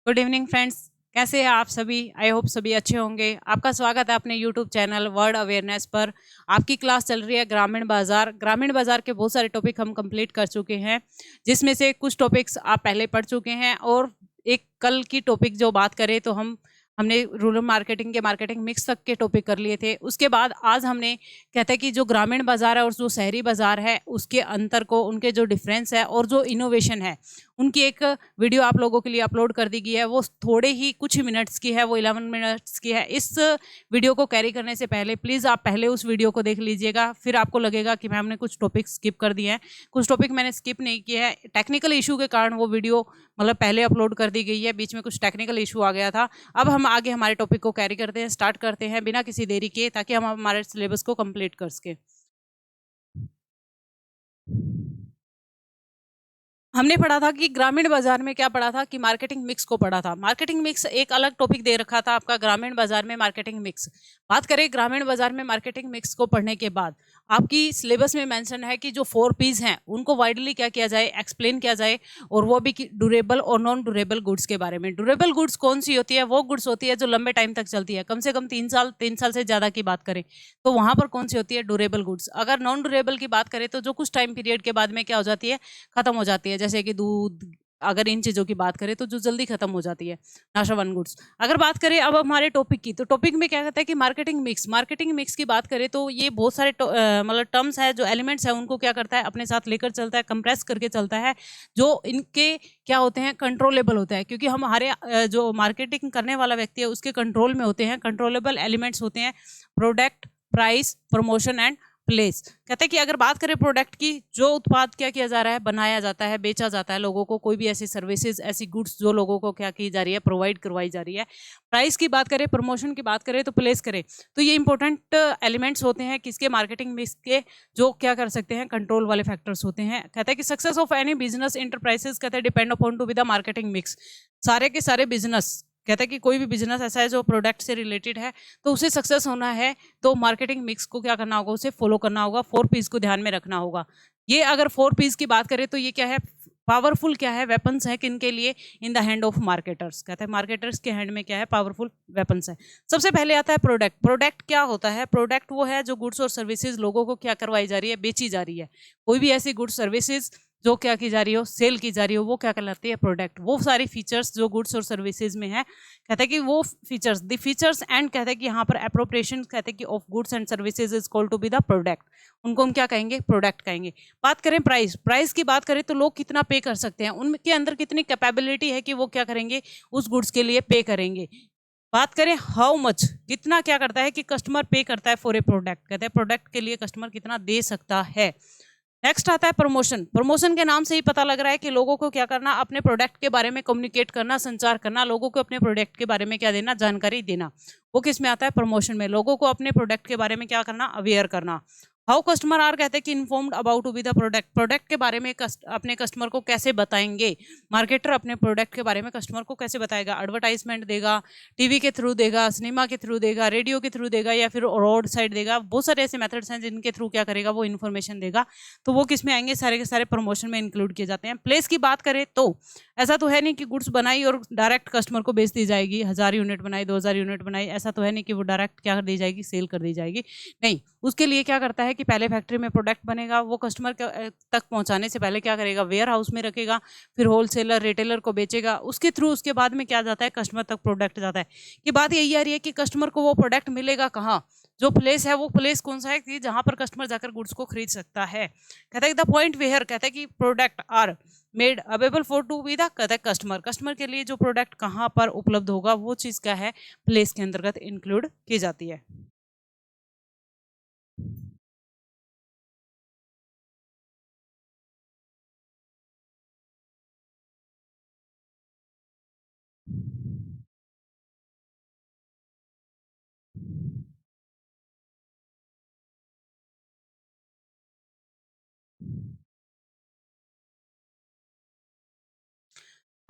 Good evening friends. कैसे हैं आप सभी? आई होप सभी अच्छे होंगे। आपका स्वागत है अपने यूट्यूब चैनल वर्ड अवेयरनेस पर। आपकी क्लास चल रही है ग्रामीण बाजार। ग्रामीण बाजार के बहुत सारे टॉपिक हम कंप्लीट कर चुके हैं, जिसमें से कुछ टॉपिक्स आप पहले पढ़ चुके हैं और एक कल की टॉपिक जो बात करें तो हमने रूरल मार्केटिंग के मार्केटिंग मिक्स तक के टॉपिक कर लिए थे। उसके बाद आज हमने कहते हैं कि जो ग्रामीण बाजार है और जो शहरी बाजार है उसके अंतर को, उनके जो डिफरेंस है और जो इनोवेशन है, उनकी एक वीडियो आप लोगों के लिए अपलोड कर दी गई है। वो थोड़े ही कुछ मिनट्स की है, वो 11 मिनट्स की है। इस वीडियो को कैरी करने से पहले प्लीज़ आप पहले उस वीडियो को देख लीजिएगा, फिर आपको लगेगा कि मैम ने कुछ टॉपिक स्किप कर दिए हैं। कुछ टॉपिक मैंने स्किप नहीं किया है, टेक्निकल इशू के कारण वो वीडियो मतलब पहले अपलोड कर दी गई है, बीच में कुछ टेक्निकल इशू आ गया था। अब हम आगे हमारे टॉपिक को कैरी करते हैं, स्टार्ट करते हैं बिना किसी देरी के, ताकि हम हमारे सिलेबस को कंप्लीट कर सकें। हमने पढ़ा था कि ग्रामीण बाजार में क्या पढ़ा था कि मार्केटिंग मिक्स को पढ़ा था। मार्केटिंग मिक्स एक अलग टॉपिक दे रखा था आपका, ग्रामीण बाजार में मार्केटिंग मिक्स। बात करें ग्रामीण बाजार में मार्केटिंग मिक्स को पढ़ने के बाद, आपकी सिलेबस में मेंशन है कि जो 4 P's हैं उनको वाइडली क्या किया जाए, एक्सप्लेन किया जाए, और वो भी कि ड्यूरेबल और नॉन ड्यूरेबल गुड्स के बारे में। ड्यूरेबल गुड्स कौन सी होती है? वो गुड्स होती है जो लंबे टाइम तक चलती है, कम से कम 3 साल, 3 साल से ज़्यादा की बात करें तो वहां पर कौन सी होती है? Durable goods. अगर नॉन ड्यूरेबल की बात करें तो जो कुछ टाइम पीरियड के बाद में क्या हो जाती है, खत्म हो जाती है। जैसे कि दूध, अगर इन चीजों की बात करें तो जो जल्दी खत्म हो जाती है, नाशवान गुड्स। अगर बात करें अब हमारे टॉपिक की, तो टॉपिक में क्या कहता है कि मार्केटिंग मिक्स। मार्केटिंग मिक्स की बात करें तो ये बहुत सारे मतलब टर्म्स है, जो एलिमेंट्स है उनको क्या करता है, अपने साथ लेकर चलता है, कंप्रेस करके चलता है, जो इनके क्या होते हैं, कंट्रोलेबल होता है। क्योंकि हम हमारे जो मार्केटिंग करने वाला व्यक्ति है उसके कंट्रोल में होते हैं, कंट्रोलेबल एलिमेंट्स होते हैं, product, price, promotion and place. कहते हैं कि अगर बात करें प्रोडक्ट की, जो उत्पाद क्या किया जा रहा है, बनाया जाता है, बेचा जाता है लोगों को, कोई भी ऐसी सर्विसेज, ऐसी गुड्स जो लोगों को क्या की जा रही है, प्रोवाइड करवाई जा रही है। प्राइस की बात करें, प्रमोशन की बात करें, तो प्लेस करें, तो ये इंपॉर्टेंट एलिमेंट्स होते हैं किसके, मार्केटिंग मिक्स के, जो क्या कर सकते हैं, कंट्रोल वाले फैक्टर्स होते हैं। कहते हैं कि success of any business enterprises, कहते हैं depend upon two be the marketing mix. सारे के सारे बिजनेस, कहते हैं कि कोई भी बिजनेस ऐसा है जो प्रोडक्ट से रिलेटेड है, तो उसे सक्सेस होना है तो मार्केटिंग मिक्स को क्या करना होगा, उसे फॉलो करना होगा, 4 P's को ध्यान में रखना होगा। ये अगर 4 P's की बात करें तो ये क्या है, पावरफुल क्या है, वेपन्स है किन के लिए, in the hand of marketers. कहते हैं मार्केटर्स के हैंड में क्या है, पावरफुल वेपन्स है। सबसे पहले आता है प्रोडक्ट। प्रोडक्ट क्या होता है? प्रोडक्ट वो है जो गुड्स और सर्विसेज लोगों को क्या करवाई जा रही है, बेची जा रही है। कोई भी ऐसी गुड्स सर्विसेज जो क्या की जा रही हो, सेल की जा रही हो, वो क्या कहलाती है, प्रोडक्ट। वो सारी फीचर्स जो गुड्स और सर्विसेज में है, कहते हैं कि वो फीचर्स, द फीचर्स एंड, कहते हैं कि यहाँ पर अप्रोप्रिएशन, कहते हैं कि of goods and services is called to be the product. उनको हम क्या कहेंगे, प्रोडक्ट कहेंगे। बात करें प्राइस, प्राइस की बात करें तो लोग कितना पे कर सकते हैं, उनके अंदर कितनी कैपेबिलिटी है कि वो क्या करेंगे, उस गुड्स के लिए पे करेंगे। बात करें हाउ मच, कितना क्या करता है कि कस्टमर पे करता है फॉर ए प्रोडक्ट, कहते हैं प्रोडक्ट के लिए कस्टमर कितना दे सकता है। नेक्स्ट आता है प्रमोशन। प्रमोशन के नाम से ही पता लग रहा है कि लोगों को क्या करना, अपने प्रोडक्ट के बारे में कम्युनिकेट करना, संचार करना, लोगों को अपने प्रोडक्ट के बारे में क्या देना, जानकारी देना। वो किस में आता है, प्रमोशन में। लोगों को अपने प्रोडक्ट के बारे में क्या करना, अवेयर करना। हाउ कस्टमर आर, कहते हैं कि informed about to be the product. Product के बारे में अपने कस्टमर को कैसे बताएंगे, मार्केटर अपने प्रोडक्ट के बारे में कस्टमर को कैसे बताएगा, एडवर्टाइजमेंट देगा, टीवी के थ्रू देगा, सिनेमा के थ्रू देगा, रेडियो के थ्रू देगा, या फिर रोड साइड देगा। बहुत सारे ऐसे मेथड्स हैं जिनके थ्रू क्या करेगा, वो इन्फॉर्मेशन देगा। तो वो किस में आएंगे, सारे के सारे प्रमोशन में इंक्लूड किए जाते हैं। प्लेस की बात करें तो ऐसा तो है नहीं कि गुड्स बनाई और डायरेक्ट कस्टमर को बेच दी जाएगी, 1000 यूनिट बनाई, 2000 यूनिट बनाई, ऐसा तो है नहीं कि वो डायरेक्ट क्या कर दी जाएगी, सेल कर दी जाएगी। नहीं, उसके लिए क्या करता है कि पहले फैक्ट्री में प्रोडक्ट बनेगा, वो कस्टमर तक पहुंचाने से पहले क्या करेगा, वेयर हाउस में रखेगा, फिर होलसेलर रिटेलर को बेचेगा, उसके थ्रू उसके बाद में क्या जाता है, कस्टमर तक प्रोडक्ट जाता है। कि बात यही आ रही है कि कस्टमर को वो प्रोडक्ट मिलेगा कहाँ, जो प्लेस है वो प्लेस कौन सा है कि जहां पर कस्टमर जाकर गुड्स को खरीद सकता है। कहता है द पॉइंट वेयर, कहता है कि product are made available for to be the, कहता है कस्टमर, कस्टमर के लिए जो प्रोडक्ट कहाँ पर उपलब्ध होगा, वो चीज क्या है, प्लेस के अंतर्गत इंक्लूड की जाती है।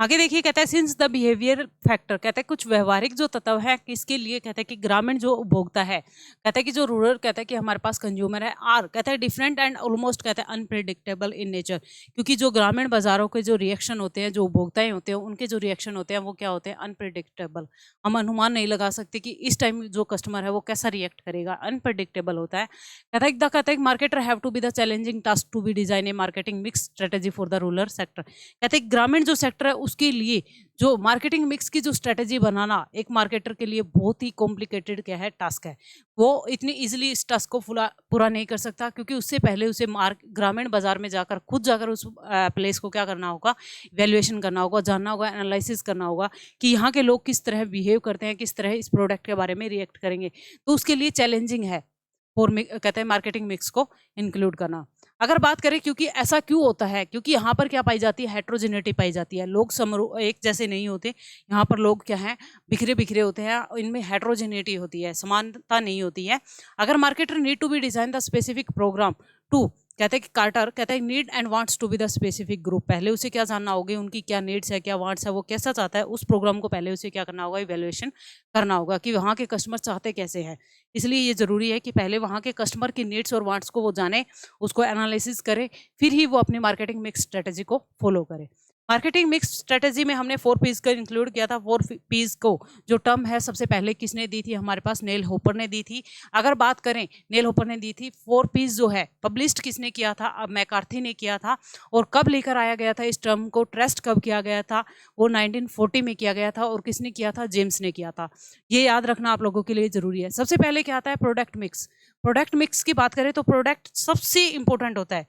आगे देखिए कहता है सिंस द बिहेवियर फैक्टर, कहता है कुछ व्यवहारिक जो तत्व है किसके लिए, कहता है कि ग्रामीण जो उपभोक्ता है, कहता है कि जो रूरल, कहता है कि हमारे पास कंज्यूमर है, आर कहता है डिफरेंट एंड ऑलमोस्ट कहता है अनप्रिडिक्टेबल इन नेचर, क्योंकि जो ग्रामीण बाजारों के जो रिएक्शन होते हैं, जो उपभोक्ताएं होते हैं, उनके जो रिएक्शन होते हैं वो क्या होते हैं, अनप्रिडिक्टेबल। हम अनुमान नहीं लगा सकते कि इस टाइम जो कस्टमर है वो कैसा रिएक्ट करेगा, अनप्रिडिक्टेबल होता है। कहता है marketer have to be the challenging task to be design a marketing mix strategy for the rural sector. कहते हैं ग्रामीण जो सेक्टर है उसके लिए जो मार्केटिंग मिक्स की जो स्ट्रेटेजी बनाना एक मार्केटर के लिए बहुत ही कॉम्प्लिकेटेड क्या है, टास्क है। वो इतनी इजीली इस टास्क को पूरा नहीं कर सकता, क्योंकि उससे पहले उसे ग्रामीण बाजार में जाकर खुद जाकर उस प्लेस को क्या करना होगा, वैल्यूएशन करना होगा, जानना होगा, एनालिसिस करना होगा कि यहाँ के लोग किस तरह बिहेव करते हैं, किस तरह इस प्रोडक्ट के बारे में रिएक्ट करेंगे। तो उसके लिए चैलेंजिंग है कहते हैं मार्केटिंग मिक्स को इंक्लूड करना। अगर बात करें क्योंकि ऐसा क्यों होता है, क्योंकि यहाँ पर क्या पाई जाती है, हेट्रोजेनिटी पाई जाती है। लोग एक जैसे नहीं होते, यहाँ पर लोग क्या हैं, बिखरे बिखरे होते हैं, इनमें हेट्रोजेनिटी होती है, समानता नहीं होती है। अगर marketer need to be design the specific programme to, कहते हैं कि कार्टर कहता है need and wants to be the specific group, पहले उसे क्या जानना होगा, उनकी क्या नीड्स है, क्या वांट्स है, वो कैसा चाहता है, उस प्रोग्राम को पहले उसे क्या करना होगा, इवैल्यूएशन करना होगा कि वहाँ के कस्टमर चाहते कैसे हैं। इसलिए ये ज़रूरी है कि पहले वहाँ के कस्टमर की नीड्स और वांट्स को वो जाने, उसको एनालिसिस करे, फिर ही वो अपनी मार्केटिंग मिक्स स्ट्रेटेजी को फॉलो करे। मार्केटिंग मिक्स स्ट्रेटेजी में हमने 4 पीस का इंक्लूड किया था। 4 पीस को जो टर्म है सबसे पहले किसने दी थी, हमारे पास नेल हॉपर ने दी थी। अगर बात करें, नेल हॉपर ने दी थी। 4 पीस जो है पब्लिश्ड किसने किया था, अब मैकार्थी ने किया था। और कब लेकर आया गया था इस टर्म को, ट्रस्ट कब किया गया था, वो 1940 में किया गया था। और किसने किया था, जेम्स ने किया था। ये याद रखना आप लोगों के लिए जरूरी है। सबसे पहले क्या आता है, प्रोडक्ट मिक्स। प्रोडक्ट मिक्स की बात करें तो प्रोडक्ट सबसे इंपॉर्टेंट होता है।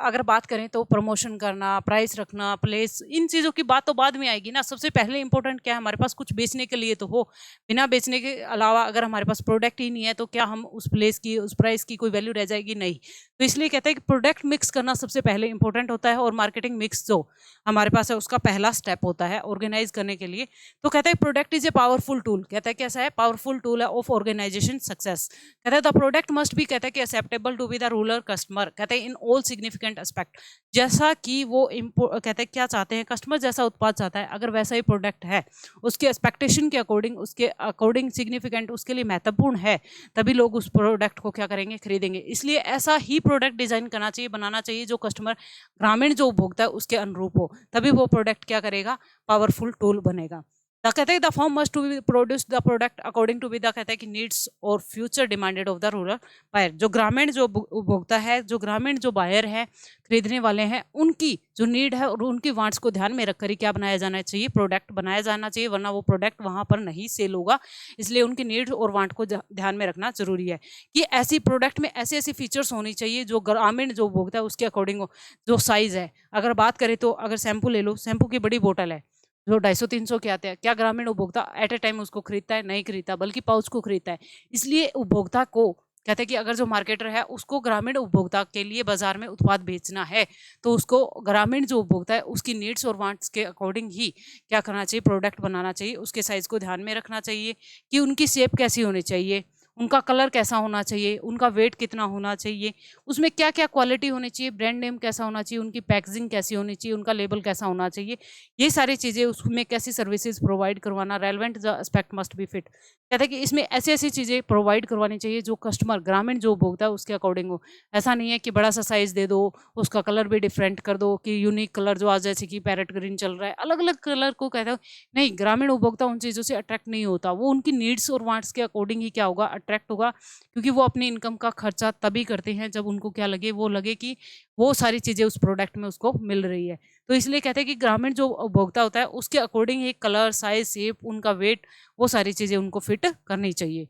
अगर बात करें तो प्रमोशन करना, प्राइस रखना, प्लेस, इन चीज़ों की बात तो बाद में आएगी ना। सबसे पहले इंपॉर्टेंट क्या है, हमारे पास कुछ बेचने के लिए तो हो। बिना बेचने के अलावा अगर हमारे पास प्रोडक्ट ही नहीं है तो क्या हम उस प्लेस की, उस प्राइस की कोई वैल्यू रह जाएगी, नहीं। तो इसलिए कहते हैं कि प्रोडक्ट मिक्स करना सबसे पहले इंपॉर्टेंट होता है। और मार्केटिंग मिक्स जो हमारे पास है उसका पहला स्टेप होता है ऑर्गेनाइज करने के लिए। तो कहते हैं product is a powerful tool. कहता है कैसा है, पावरफुल टूल है ऑफ ऑर्गेनाइजेशन सक्सेस। कहता है द प्रोडक्ट मस्ट बी, कहता है कि acceptable to be the rural customer. कहते हैं इन ऑल सिग्निफिकेंट एस्पेक्ट, जैसा कि वो कहते हैं क्या चाहते हैं कस्टमर, जैसा उत्पाद चाहता है अगर वैसा ही प्रोडक्ट है, उसके एक्सपेक्टेशन के अकॉर्डिंग, उसके अकॉर्डिंग सिग्निफिकेंट, उसके लिए महत्वपूर्ण है, तभी लोग उस प्रोडक्ट को क्या करेंगे, खरीदेंगे। इसलिए ऐसा ही प्रोडक्ट डिजाइन करना चाहिए, बनाना चाहिए जो कस्टमर, ग्रामीण जो उपभोक्ता है उसके अनुरूप हो, तभी वो प्रोडक्ट क्या करेगा, पावरफुल टूल बनेगा। कहते हैं the form must to be produce the product according to be the, कहते हैं कि नीड्स और future demanded of the rural buyer. जो ग्रामीण जो उपभोक्ता है, जो ग्रामीण जो बायर है, खरीदने वाले हैं, उनकी जो नीड है और उनकी वांट्स को ध्यान में रखकर ही क्या बनाया जाना चाहिए, प्रोडक्ट बनाया जाना चाहिए, वरना वो प्रोडक्ट वहां पर नहीं सेल होगा। इसलिए उनकी नीड्स और वांट को ध्यान में रखना जरूरी है कि ऐसी प्रोडक्ट में ऐसी ऐसी फीचर्स होनी चाहिए जो ग्रामीण जो उपभोक्ता है उसके अकॉर्डिंग हो। जो साइज है, अगर बात करें तो अगर शैम्पू ले लो, शैम्पू की बड़ी बोतल है जो 250-300 के आते हैं, क्या ग्रामीण उपभोक्ता एट ए टाइम उसको खरीदता है, नहीं खरीदता, बल्कि पाउच को खरीदता है। इसलिए उपभोक्ता को कहते हैं कि अगर जो मार्केटर है उसको ग्रामीण उपभोक्ता के लिए बाजार में उत्पाद बेचना है, तो उसको ग्रामीण जो उपभोक्ता है उसकी नीड्स और वांट्स के अकॉर्डिंग ही क्या करना चाहिए, प्रोडक्ट बनाना चाहिए। उसके साइज को ध्यान में रखना चाहिए कि उनकी शेप कैसी होनी चाहिए, उनका कलर कैसा होना चाहिए, उनका वेट कितना होना चाहिए, उसमें क्या क्या क्वालिटी होनी चाहिए, ब्रांड नेम कैसा होना चाहिए, उनकी पैकेजिंग कैसी होनी चाहिए, उनका लेबल कैसा होना चाहिए, ये सारी चीज़ें, उसमें कैसी सर्विसेज प्रोवाइड करवाना, relevant the aspect must be fit. कहते हैं कि इसमें ऐसी ऐसी चीज़ें प्रोवाइड करवानी चाहिए जो कस्टमर, ग्रामीण जो उपभोक्ता है उसके अकॉर्डिंग हो। ऐसा नहीं है कि बड़ा सा साइज दे दो, उसका कलर भी डिफरेंट कर दो, कि यूनिक कलर जो आज जैसे कि पैरेट ग्रीन चल रहा है, अलग अलग कलर को कहते हो, नहीं, ग्रामीण उपभोक्ता उन चीज़ों से अट्रैक्ट नहीं होता। वो उनकी नीड्स और वांट्स के अकॉर्डिंग ही क्या होगा, अट्रैक्ट होगा, क्योंकि वो अपनी इनकम का खर्चा तभी करते हैं जब उनको क्या लगे, वो लगे कि वो सारी चीज़ें उस प्रोडक्ट में उसको मिल रही है। तो इसलिए कहते हैं कि ग्रामीण जो उपभोक्ता होता है उसके अकॉर्डिंग ही कलर, साइज, शेप, उनका वेट, वो सारी चीज़ें उनको फिट करनी चाहिए।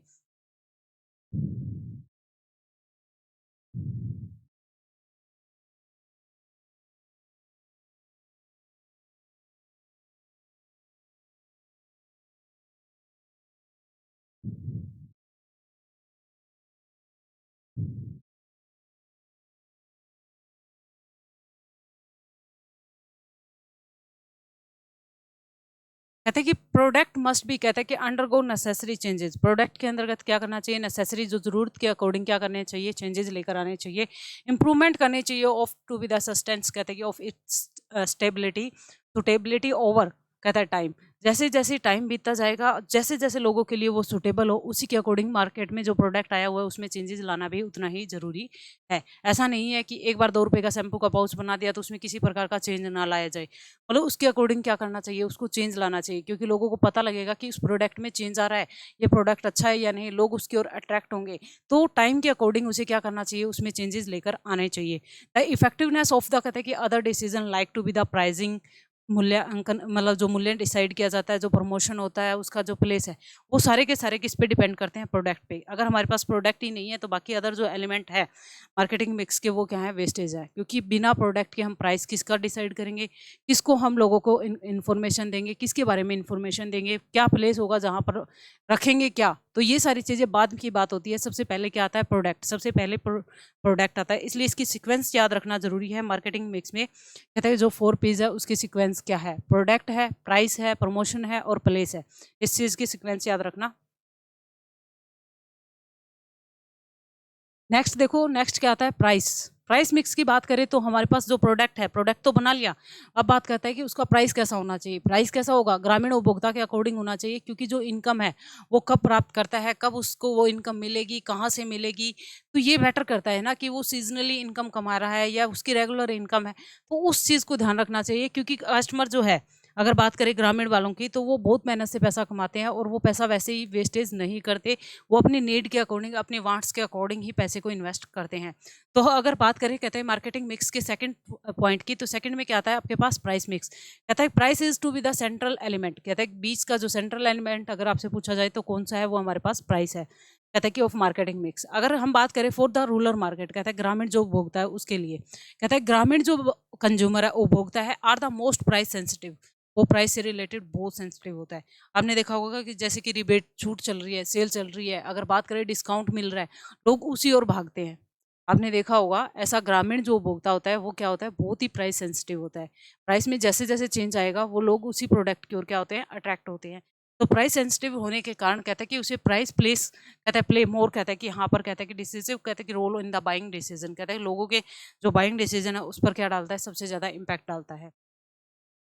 कहते हैं कि प्रोडक्ट मस्ट बी, कहते हैं कि अंडरगो नेसेसरी चेंजेस। प्रोडक्ट के अंतर्गत क्या करना चाहिए, नेसेसरी जो जरूरत के अकॉर्डिंग क्या करने चाहिए, चेंजेस लेकर आने चाहिए, इंप्रूवमेंट करने चाहिए of to be the sustains, कहते हैं कि of its stability, suitability over कहता है टाइम। जैसे जैसे टाइम बीतता जाएगा, जैसे जैसे लोगों के लिए वो सुटेबल हो, उसी के अकॉर्डिंग मार्केट में जो प्रोडक्ट आया हुआ है उसमें चेंजेस लाना भी उतना ही ज़रूरी है। ऐसा नहीं है कि एक बार 2 रुपए का शैम्पू का पाउच बना दिया तो उसमें किसी प्रकार का चेंज ना लाया जाए। मतलब उसके अकॉर्डिंग क्या करना चाहिए, उसको चेंज लाना चाहिए, क्योंकि लोगों को पता लगेगा कि उस प्रोडक्ट में चेंज आ रहा है, ये प्रोडक्ट अच्छा है या नहीं, लोग उसकी ओर अट्रैक्ट होंगे। तो टाइम के अकॉर्डिंग उसे क्या करना चाहिए, उसमें चेंजेस लेकर आने चाहिए। द इफेक्टिवनेस ऑफ द कहते हैं कि other decision like to be the pricing, मूल्यांकन, मतलब जो मूल्य डिसाइड किया जाता है, जो प्रमोशन होता है, उसका जो प्लेस है, वो सारे के सारे किस पे डिपेंड करते हैं, प्रोडक्ट पे। अगर हमारे पास प्रोडक्ट ही नहीं है तो बाकी अदर जो एलिमेंट है मार्केटिंग मिक्स के, वो क्या है, वेस्टेज है। क्योंकि बिना प्रोडक्ट के हम प्राइस किसका डिसाइड करेंगे, किसको हम लोगों को इन्फॉर्मेशन देंगे, किसके बारे में इन्फॉर्मेशन देंगे, क्या प्लेस होगा जहाँ पर रखेंगे क्या, तो ये सारी चीज़ें बाद की बात होती है। सबसे पहले क्या आता है, प्रोडक्ट। सबसे पहले प्रोडक्ट आता है, इसलिए इसकी सीक्वेंस याद रखना जरूरी है। मार्केटिंग मिक्स में कहते हैं जो 4 पीस है उसकी सीक्वेंस क्या है, प्रोडक्ट है, प्राइस है, प्रमोशन है और प्लेस है। इस चीज़ की सीक्वेंस याद रखना। नेक्स्ट देखो, नेक्स्ट क्या आता है, प्राइस। प्राइस मिक्स की बात करें तो हमारे पास जो प्रोडक्ट है, प्रोडक्ट तो बना लिया, अब बात करता है कि उसका प्राइस कैसा होना चाहिए। प्राइस कैसा होगा, ग्रामीण उपभोक्ता के अकॉर्डिंग होना चाहिए, क्योंकि जो इनकम है वो कब प्राप्त करता है, कब उसको वो इनकम मिलेगी, कहाँ से मिलेगी, तो ये मैटर करता है ना कि वो सीजनली इनकम कमा रहा है या उसकी रेगुलर इनकम है। तो उस चीज़ को ध्यान रखना चाहिए, क्योंकि कस्टमर जो है, अगर बात करें ग्रामीण वालों की, तो वो बहुत मेहनत से पैसा कमाते हैं और वो पैसा वैसे ही वेस्टेज नहीं करते। वो अपनी नीड के अकॉर्डिंग, अपने वांट्स के अकॉर्डिंग ही पैसे को इन्वेस्ट करते हैं। तो अगर बात करें, कहते हैं मार्केटिंग मिक्स के सेकंड पॉइंट की, तो सेकंड में क्या आता है आपके पास, प्राइस मिक्स। कहता है price is to be the central element. कहता है बीच का जो सेंट्रल एलिमेंट अगर आपसे पूछा जाए तो कौन सा है, वो हमारे पास प्राइस है। कहता है कि ऑफ मार्केटिंग मिक्स। अगर हम बात करें फॉर द रूरल मार्केट, कहता है ग्रामीण जो उपभोक्ता है उसके लिए, कहता है ग्रामीण जो कंज्यूमर है, उपभोक्ता है, are the most price sensitive. वो प्राइस से रिलेटेड बहुत सेंसिटिव होता है। आपने देखा होगा कि जैसे कि रिबेट, छूट चल रही है, सेल चल रही है, अगर बात करें डिस्काउंट मिल रहा है, लोग उसी ओर भागते हैं। आपने देखा होगा, ऐसा ग्रामीण जो उपभोक्ता होता है वो क्या होता है, बहुत ही प्राइस सेंसिटिव होता है। प्राइस में जैसे जैसे चेंज आएगा वो लोग उसी प्रोडक्ट की ओर क्या होते हैं, अट्रैक्ट होते हैं। तो प्राइस सेंसिटिव होने के कारण कहता है कि उसे प्राइस प्लेस, कहता है प्ले मोर, कहता है कि यहाँ पर कहता है कि डिसीसिव, कहता है कि role in the buying decision. कहता है लोगों के जो बाइंग डिसीजन है उस पर क्या डालता है, सबसे ज्यादा इम्पैक्ट डालता है।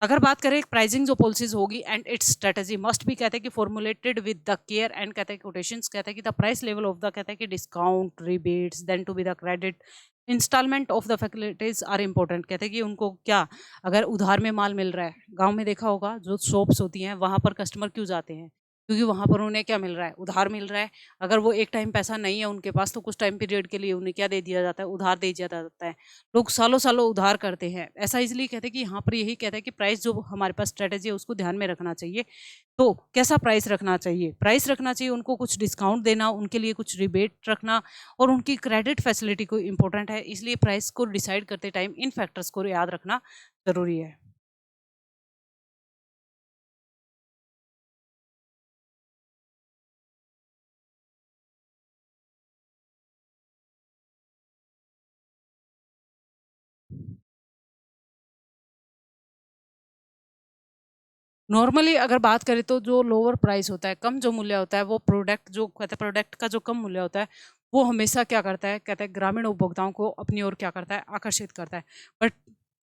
अगर बात करें प्राइसिंग जो पॉलिसीज होगी एंड इट्स स्ट्रेटजी मस्ट भी, कहते हैं कि formulated with the care and, कहते हैं कोटेशंस, कहते हैं कि the price level of the, कहते हैं कि discount, rebates, then to be the credit, instalment of the facilities are important. कहते हैं कि उनको क्या, अगर उधार में माल मिल रहा है, गांव में देखा होगा जो शॉप्स होती हैं वहां पर कस्टमर क्यों जाते हैं, क्योंकि वहां पर उन्हें क्या मिल रहा है, उधार मिल रहा है। अगर वो एक टाइम पैसा नहीं है उनके पास तो कुछ टाइम पीरियड के लिए उन्हें क्या दे दिया जाता है, उधार दे दिया जाता है। लोग सालों सालों उधार करते हैं। ऐसा इसलिए कहते हैं कि यहाँ पर यही कहते हैं कि प्राइस जो हमारे पास स्ट्रेटेजी है उसको ध्यान में रखना चाहिए। तो कैसा प्राइस रखना चाहिए, प्राइस रखना चाहिए उनको कुछ डिस्काउंट देना, उनके लिए कुछ रिबेट रखना, और उनकी क्रेडिट फैसिलिटी को इम्पोर्टेंट है। इसलिए प्राइस को डिसाइड करते टाइम इन फैक्टर्स को याद रखना जरूरी है। नॉर्मली अगर बात करें तो जो लोअर प्राइस होता है, कम जो मूल्य होता है, वो प्रोडक्ट जो कहते हैं, प्रोडक्ट का जो कम मूल्य होता है, वो हमेशा क्या करता है, कहते हैं ग्रामीण उपभोक्ताओं को अपनी ओर क्या करता है, आकर्षित करता है। बट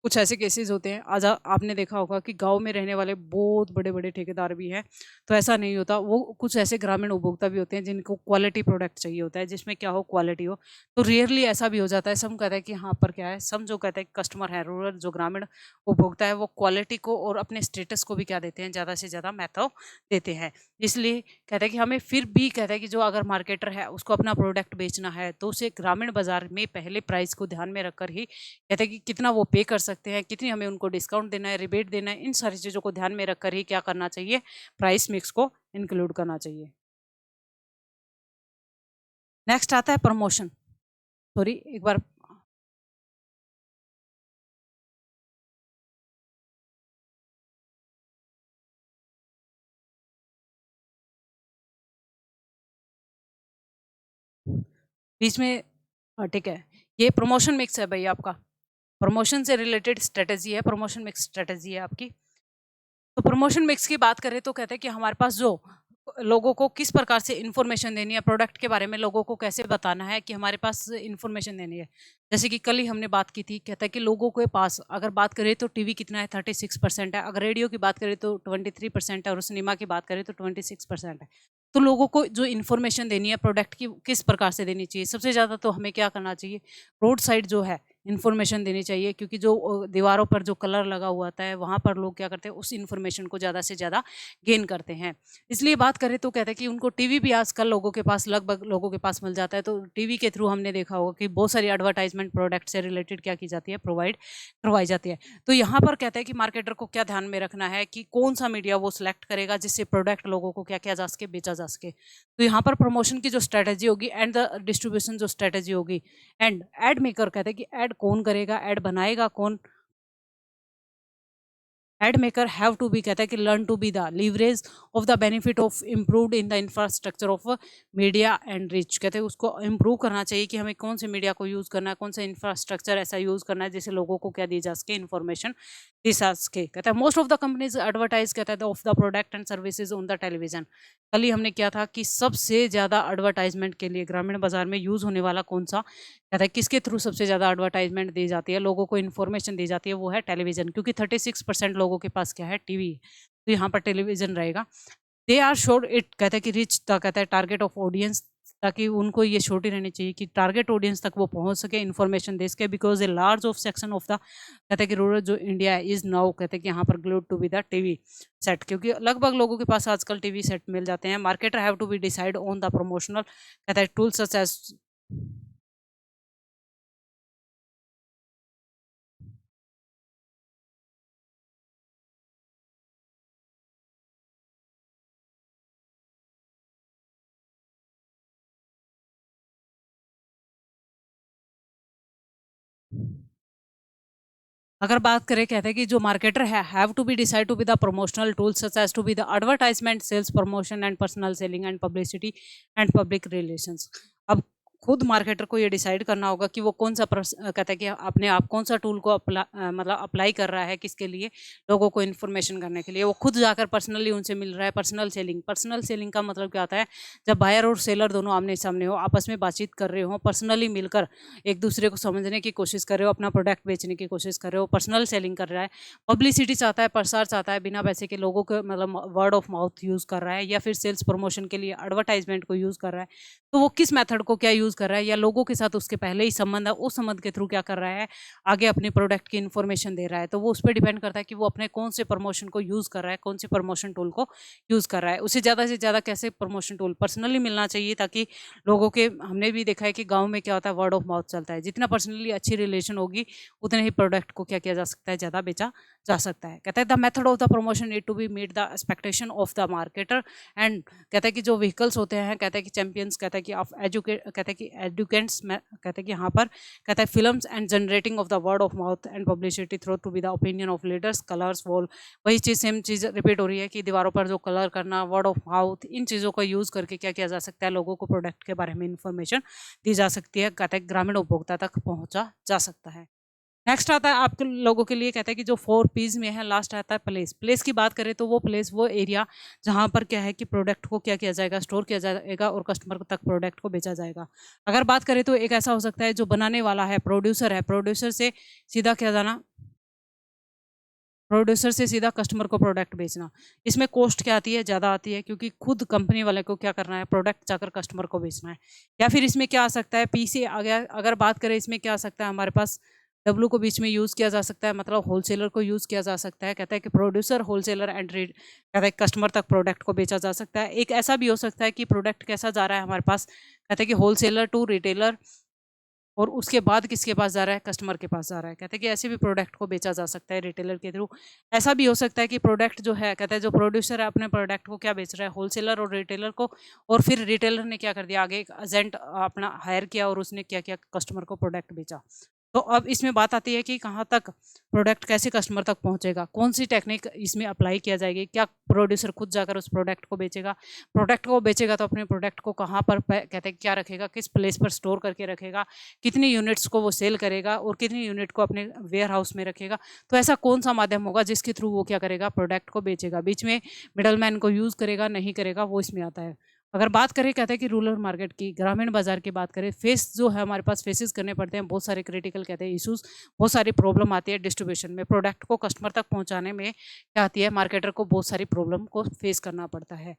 कुछ ऐसे केसेस होते हैं, आज आपने देखा होगा कि गांव में रहने वाले बहुत बड़े बड़े ठेकेदार भी हैं, तो ऐसा नहीं होता। वो कुछ ऐसे ग्रामीण उपभोक्ता भी होते हैं जिनको क्वालिटी प्रोडक्ट चाहिए होता है, जिसमें क्या हो, क्वालिटी हो। तो रेयरली ऐसा भी हो जाता है, सम कहता है कि हाँ पर क्या है, सम जो कहते हैं कस्टमर है, रूरल जो ग्रामीण उपभोक्ता है, वो क्वालिटी को और अपने स्टेटस को भी क्या देते हैं, ज़्यादा से ज़्यादा महत्व देते हैं। इसलिए कहते हैं कि हमें फिर भी, कहता है कि जो अगर मार्केटर है उसको अपना प्रोडक्ट बेचना है तो उसे ग्रामीण बाजार में पहले प्राइस को ध्यान में रखकर ही, कहते हैं कि कितना वो पे कर सकते हैं, कितनी हमें उनको डिस्काउंट देना है, रिबेट देना है, इन सारी चीज़ों को ध्यान में रखकर ही क्या करना चाहिए, प्राइस मिक्स को इंक्लूड करना चाहिए। नेक्स्ट आता है प्रमोशन। सॉरी, एक बार बीच में, ठीक है, ये प्रमोशन मिक्स है भाई आपका, प्रमोशन से रिलेटेड स्ट्रेटेजी है, प्रमोशन मिक्स स्ट्रेटेजी है आपकी। तो प्रमोशन मिक्स की बात करें तो कहते हैं कि हमारे पास जो लोगों को किस प्रकार से इन्फॉर्मेशन देनी है, प्रोडक्ट के बारे में लोगों को कैसे बताना है कि हमारे पास इन्फॉर्मेशन देनी है। जैसे कि कल ही हमने बात की थी, कहता है कि लोगों के पास अगर बात करें तो टीवी कितना है, 36% है, अगर रेडियो की बात करें तो 23% है, और सिनेमा की बात करें तो 26% है। तो लोगों को जो इन्फॉर्मेशन देनी है प्रोडक्ट की, किस प्रकार से देनी चाहिए, सबसे ज़्यादा तो हमें क्या करना चाहिए, रोड साइड जो है इन्फॉर्मेशन देनी चाहिए, क्योंकि जो दीवारों पर जो कलर लगा हुआ होता है वहाँ पर लोग क्या करते हैं, उस इन्फॉर्मेशन को ज़्यादा से ज़्यादा गेन करते हैं। इसलिए बात करें तो कहते हैं कि उनको टीवी भी आजकल लोगों के पास, लगभग लोगों के पास मिल जाता है, तो टीवी के थ्रू हमने देखा होगा कि बहुत सारी एडवर्टाइजमेंट प्रोडक्ट से रिलेटेड क्या की जाती है, प्रोवाइड करवाई जाती है। तो यहाँ पर कहते हैं कि मार्केटर को क्या ध्यान में रखना है कि कौन सा मीडिया वो सिलेक्ट करेगा जिससे प्रोडक्ट लोगों को क्या किया जा सके, बेचा जा सके। तो यहाँ पर प्रमोशन की जो स्ट्रेटेजी होगी एंड द डिस्ट्रीब्यूशन जो स्ट्रेटेजी होगी, एंड एड मेकर कहते हैं कि एड कौन करेगा, एड बनाएगा कौन, ad maker have to be कहता है कि learn to be the leverage of the benefit of improved in the infrastructure of media and reach। कहते हैं उसको improve करना चाहिए कि हमें कौन से मीडिया को यूज़ करना है, कौन सा इंफ्रास्ट्रक्चर ऐसा यूज़ करना है जिससे लोगों को क्या दी जा सके, इन्फॉर्मेशन दी जा सके। कहता है most of the companies advertise कहता है of the product and services on the television. कल ही हमने किया था कि सबसे ज़्यादा एडवर्टाइजमेंट के लिए ग्रामीण बाजार में यूज़ होने वाला कौन सा, कहता है किसके थ्रू सबसे ज़्यादा एडवर्टाइजमेंट दी जाती है, लोगों को इन्फॉर्मेशन दी जाती है, वो है टेलीविजन, क्योंकि 36% लोगों के पास क्या है, टीवी है। तो यहाँ पर टेलीविजन रहेगा। दे आर श्योर इट कहता है कि रिच द कहता है टारगेट ऑफ ऑडियंस, ताकि उनको ये श्योरिटी रहनी चाहिए कि टारगेट ऑडियंस तक वो पहुंच सके, इन्फॉर्मेशन दे सके, because a large of section of the कहते हैं कि रूरल जो इंडिया है इज नाउ कहते हैं कि यहाँ पर glued to be the TV set, क्योंकि लगभग लोगों के पास आजकल टीवी सेट मिल जाते हैं। Marketer have to be decide on the promotional कहता है टूल्स सच एज। अगर बात करें कहते हैं कि जो मार्केटर है have to be decide to be the promotional tools such as to be the advertisement, sales promotion and personal selling and publicity and public relations. अब खुद मार्केटर को ये डिसाइड करना होगा कि वो कौन सा कहता है कि अपने आप कौन सा टूल को मतलब अप्लाई कर रहा है, किसके लिए, लोगों को इन्फॉर्मेशन करने के लिए। वो खुद जाकर पर्सनली उनसे मिल रहा है, पर्सनल सेलिंग। पर्सनल सेलिंग का मतलब क्या होता है, जब बायर और सेलर दोनों आमने सामने हो, आपस में बातचीत कर रहे हो, पर्सनली मिलकर एक दूसरे को समझने की कोशिश कर रहे हो, अपना प्रोडक्ट बेचने की कोशिश कर रहे हो, पर्सनल सेलिंग कर रहा है। पब्लिसिटी चाहता है, प्रसार चाहता है, बिना पैसे के लोगों को मतलब वर्ड ऑफ माउथ यूज़ कर रहा है, या फिर सेल्स प्रमोशन के लिए एडवर्टाइजमेंट को यूज़ कर रहा है। तो वो किस मेथड को क्या यूज़ कर रहा है, या लोगों के साथ उसके पहले ही संबंध है, उस संबंध के थ्रू क्या कर रहा है, आगे अपने प्रोडक्ट की इन्फॉर्मेशन दे रहा है। तो वो उस पर डिपेंड करता है कि वो अपने कौन से प्रमोशन को यूज़ कर रहा है, कौन से प्रमोशन टूल को यूज़ कर रहा है। उसे ज़्यादा से ज़्यादा कैसे प्रमोशन टूल पर्सनली मिलना चाहिए, ताकि लोगों के, हमने भी देखा है कि गाँव में क्या होता है, वर्ड ऑफ माउथ चलता है। जितना पर्सनली अच्छी रिलेशन होगी उतने ही प्रोडक्ट को क्या किया जा सकता है, ज़्यादा बेचा जा सकता है। कहता है the method of the promotion need to be meet the expectation of the marketer and कहता है कि जो व्हीकल्स होते हैं, कहता है कि चैंपियंस, कहता है कि ऑफ एजुकेट, कहता है कि एडुकेंट्स में, कहता है कि यहाँ पर कहता है films and generating of the word of mouth and publicity through to be the opinion of leaders, colours wall. वही चीज़, सेम चीज़ रिपीट हो रही है कि दीवारों पर जो कलर करना, वर्ड ऑफ माउथ, इन चीज़ों का यूज़ करके क्या किया जा सकता है, लोगों को प्रोडक्ट के बारे में इंफॉर्मेशन दी जा सकती है, कहता है ग्रामीण उपभोक्ता तक पहुँचा जा सकता है। नेक्स्ट आता है आपके लोगों के लिए, कहता है कि जो 4 पीज में है, लास्ट आता है प्लेस। प्लेस की बात करें तो वो प्लेस, वो एरिया जहाँ पर क्या है कि प्रोडक्ट को क्या किया जाएगा, स्टोर किया जाएगा और कस्टमर तक प्रोडक्ट को बेचा जाएगा। अगर बात करें तो एक ऐसा हो सकता है जो बनाने वाला है, प्रोड्यूसर है, प्रोड्यूसर से सीधा क्या जाना, प्रोड्यूसर से सीधा कस्टमर को प्रोडक्ट बेचना। इसमें कॉस्ट क्या आती है, ज़्यादा आती है, क्योंकि खुद कंपनी वाले को क्या करना है, प्रोडक्ट जाकर कस्टमर को बेचना है। या फिर इसमें क्या आ सकता है, पी से आ गया। अगर बात करें इसमें क्या आ सकता है, हमारे पास डब्लू को बीच में यूज़ किया जा सकता है, मतलब होलसेलर को यूज़ किया जा सकता है। कहता है कि प्रोड्यूसर, होलसेलर एंड रीड, कहता है कस्टमर तक प्रोडक्ट को बेचा जा सकता है। एक ऐसा भी हो सकता है कि प्रोडक्ट कैसा जा रहा है हमारे पास, कहते हैं कि होलसेलर टू रिटेलर, और उसके बाद किसके पास जा रहा है, कस्टमर के पास जा रहा है। कहते हैं कि ऐसे भी प्रोडक्ट को बेचा जा सकता है रिटेलर के थ्रू। ऐसा भी हो सकता है कि प्रोडक्ट जो है, कहता है जो प्रोड्यूसर है अपने प्रोडक्ट को क्या बेच रहा है, होलसेलर और रिटेलर को, और फिर रिटेलर ने क्या कर दिया, आगे एक एजेंट अपना हायर किया और उसने क्या किया, कस्टमर को प्रोडक्ट बेचा। तो अब इसमें बात आती है कि कहाँ तक प्रोडक्ट कैसे कस्टमर तक पहुँचेगा, कौन सी टेक्निक इसमें अप्लाई किया जाएगी, क्या प्रोड्यूसर खुद जाकर उस प्रोडक्ट को बेचेगा तो अपने प्रोडक्ट को कहाँ पर कहते हैं क्या रखेगा, किस प्लेस पर स्टोर करके रखेगा, कितनी यूनिट्स को वो सेल करेगा और कितनी यूनिट को अपने वेयर हाउस में रखेगा। तो ऐसा कौन सा माध्यम होगा जिसके थ्रू वो क्या करेगा, प्रोडक्ट को बेचेगा, बीच में मिडल मैन को यूज़ करेगा नहीं करेगा, वो इसमें आता है। अगर बात करें कहते हैं कि रूरल मार्केट की, ग्रामीण बाजार की बात करें, फेस जो है हमारे पास फेसेस करने पड़ते हैं बहुत सारे क्रिटिकल कहते हैं इश्यूज, बहुत सारी प्रॉब्लम आती है डिस्ट्रीब्यूशन में, प्रोडक्ट को कस्टमर तक पहुंचाने में क्या आती है, मार्केटर को बहुत सारी प्रॉब्लम को फेस करना पड़ता है।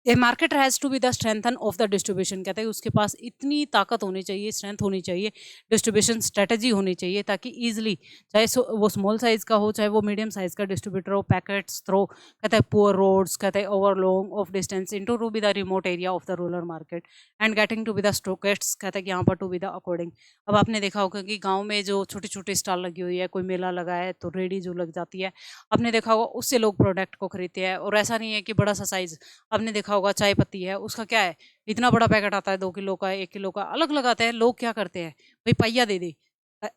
A market has to be the strengthen of the distribution, कहते हैं उसके पास इतनी ताकत होनी चाहिए, स्ट्रेंथ होनी चाहिए, डिस्ट्रीब्यूशन स्ट्रेटजी होनी चाहिए ताकि ईजिली, चाहे वो स्मॉल साइज़ का हो चाहे वो मीडियम साइज़ का डिस्ट्रीब्यूटर हो, पैकेट्स थ्रो कहते हैं पुअर रोड्स, कहते हैं over long of distance into to be the remote area of the rural market and getting to be the stockists, कहते हैं कि यहाँ पर टू बी द अकॉर्डिंग। अब आपने देखा होगा कि गाँव में जो छोटी छोटी स्टॉल लगी हुई है, कोई मेला लगा है तो रेडी जो लग जाती है, आपने देखा होगा उससे लोग प्रोडक्ट को खरीदते हैं। और ऐसा नहीं है कि बड़ा सा साइज़, आपने देखा होगा चाय पत्ती है उसका क्या है, इतना बड़ा पैकेट आता है 2 किलो का, 1 किलो का, अलग लगाते हैं लोग। क्या करते हैं, भाई पहिया दे दे,